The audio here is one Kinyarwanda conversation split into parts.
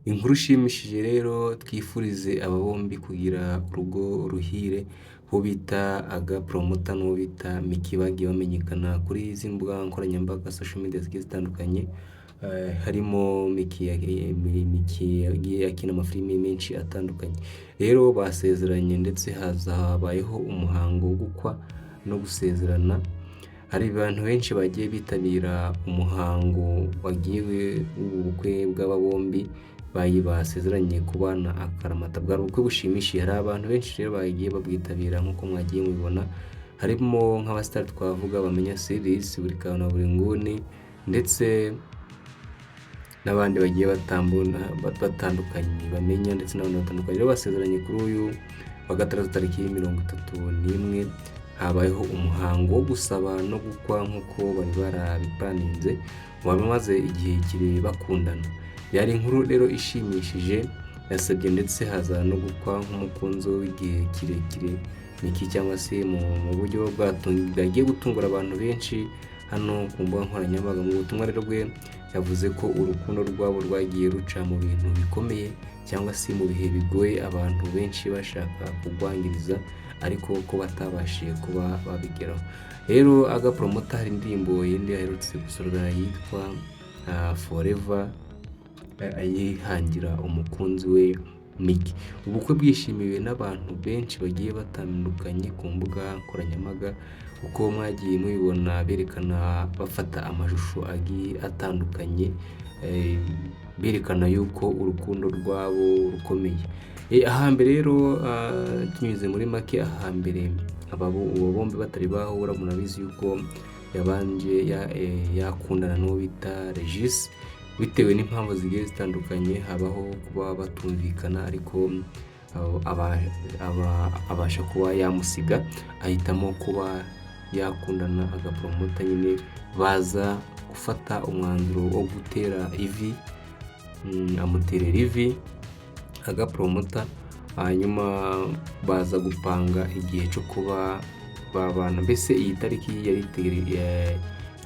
Inkuru ishimishije rero twifurize aba bombi kugira urugo ruhire, uwo bita Aga Promota n'uwo bita Miki bagiye bamenyekana kuri izi mbuga nkoranyambaga social media zigiye zitandukanye, harimo Miki yagiye akina amafilimi menshi atandukanye. Rero basezeranye ndetse habayeho umuhango wo gukwa no gusezerana. Hari abantu benshi bagiye bitabira umuhango wagiwe w'ubukwe bw'aba bombi basezeranye kubana akaramata. Bwari ubukwe bushimishije, hari abantu benshi rero bagiye babwitabira nk'uko mwagiye mubibona, harimo nk'abasitari twavuga Bamenya Series, buri kantu na buri nguni, ndetse n'abandi bagiye batandukanye Bamenya ndetse n'abandi batandukanye. Rero basezeranye kuri uyu wa gatandatu tariki 31 habayeho umuhango wo gusaba no gukwa nk'uko bari barabiplaninze, bamaze igihe kire bakundana. Yari inkuru rero ishimishije, yasabye ndetse haza no gukwa nk'umukunzi w'igihe kirekire Miki, cyangwa se mu buryo bwagiye gutungura abantu benshi hano ku mbuga nkoranyambaga. Mu butumwa rero bwe yavuze ko urukundo rwabo rwagiye ruca mu bintu bikomeye cyangwa se mu bihe bigoye, abantu benshi bashaka kugwangiriza ariko ko batabashije kuba babigeraho. Rero Aga Promota hari indirimbo yindi aherutse gusohora yitwa Forever, ayihangira umukunzi we Miki. Ubukwe bwishimiwe n'abantu benshi bagiye batandukanye ku mbuga nkoranyambaga, uko mwagiye mubibona berekana bafata amashusho agiye atandukanye, berekana yuko urukundo rwabo rukomeye. Ahambere rero tunyuze muri make, ahambere abo bombi batari bahura, murabizi yuko yabanje yakundana n'uwo bita Regis, bitewe n'impamvu zigiye zitandukanye, habaho kuba batumvikana, ariko abasha kuba yamusiga, ahitamo kuba yakundana Aga Promota. Nyine baza gufata umwanzuro wo gutera ivi, amuterera ivi Aga Promota, hanyuma baza gupanga igihe cyo kuba babana. Mbese iyi tariki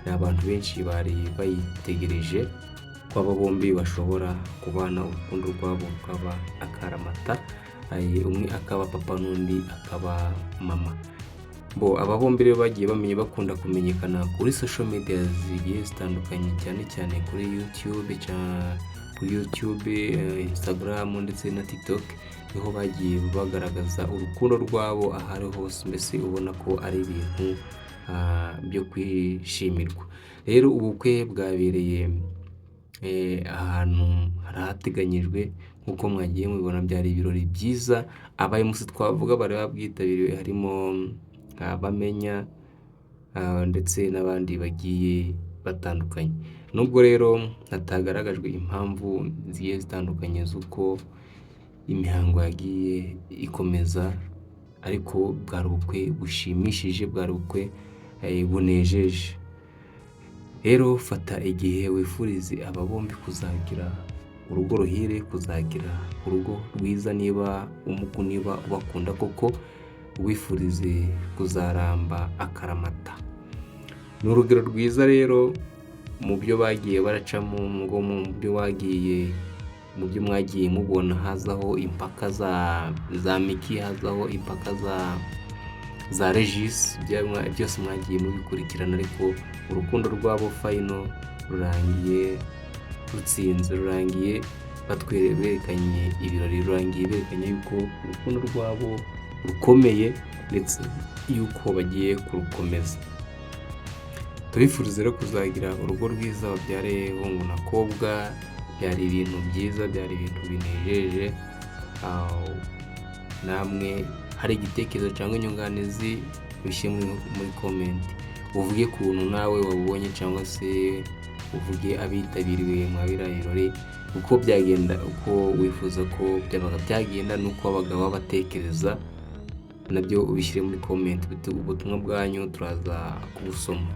abantu benshi bari bayitegereje ko aba bombi bashobora kubana, urukundo rwabo rukaba akaramata, umwe akaba papa n'undi akaba mama. Aba bombi rero bagiye bakunda kumenyekana kuri social media zigiye zitandukanye, cyane cyane kuri YouTube, Instagram ndetse na TikTok, niho bagiye bagaragaza urukundo rwabo ahari hose, mbese ubona ko ari ibintu byo kwishimirwa. Rero ubukwe bwabereye ahantu harateganyijwe nk'uko mwagiye mubibona, byari ibirori byiza. Abayobozi twavuga bari babwitabiriwe harimo Bamenya ndetse n'abandi bagiye batandukanye. Nubwo rero hatagaragajwe impamvu zigiye zitandukanye z'uko imihango yagiye ikomeza, ariko bwari ubukwe bushimishije, bwari ubukwe bunejeje. Rero fata igihe wifurize aba bombi kuzagira urugo ruhire, kuzagira urugo rwiza, niba ubakunda koko, wifurize kuzaramba akaramata. Ni urugero rwiza rero mu byo bagiye baracamo, mu byo mwagiye mubona, hazaho impaka za Miki, hazaho impaka za Regis, byose mwagiye mubikurikirana, ariko urukundo rwabo final rurangiye rutsinze, rurangiye berekanye ibirori, rurangiye berekanye yuko urukundo rwabo rukomeye ndetse yuko bagiye kurukomeza. Tubifurize rero kuzagira urugo rwiza, babyare hungu na kobwa. Byari ibintu byiza, byari ibintu binejeje. Namwe hari igitekerezo cyangwa inyunganizi, bishyire muri comment, uvuge kuntu nawe wabonye, cyangwa se uvuge abitabiriwe mwa biriya birori uko byagenda, uko wifuza ko byabaga byagenda, n'uko abagabo batekereza, nabyo ubishyire muri comment. Ubutumwa bwanyu turaza kubusoma.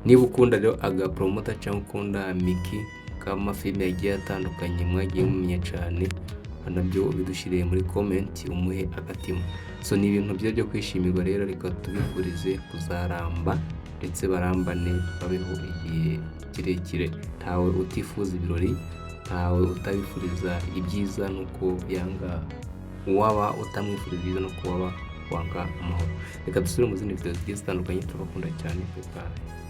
Niba ukunda rero Aga Promota cyangwa ukunda Miki, k'amafilime yagiye atandukanye mwagiye mumenya cyane, nabyo ubidushyiriye muri comment, umuhe agatima. Ni ibintu byo kwishimirwa. Rero reka tubifurize kuzaramba ndetse barambane, babeho igihe kirekire. Ntawe utifuza ibirori ntawe utabifuriza ibyiza nuko yanga, uwaba utamwifuriza ibyiza nuko waba wanga amahoro. Reka dusubire mu zindi video zigiye zitandukanye, turabakunda cyane, bye bye.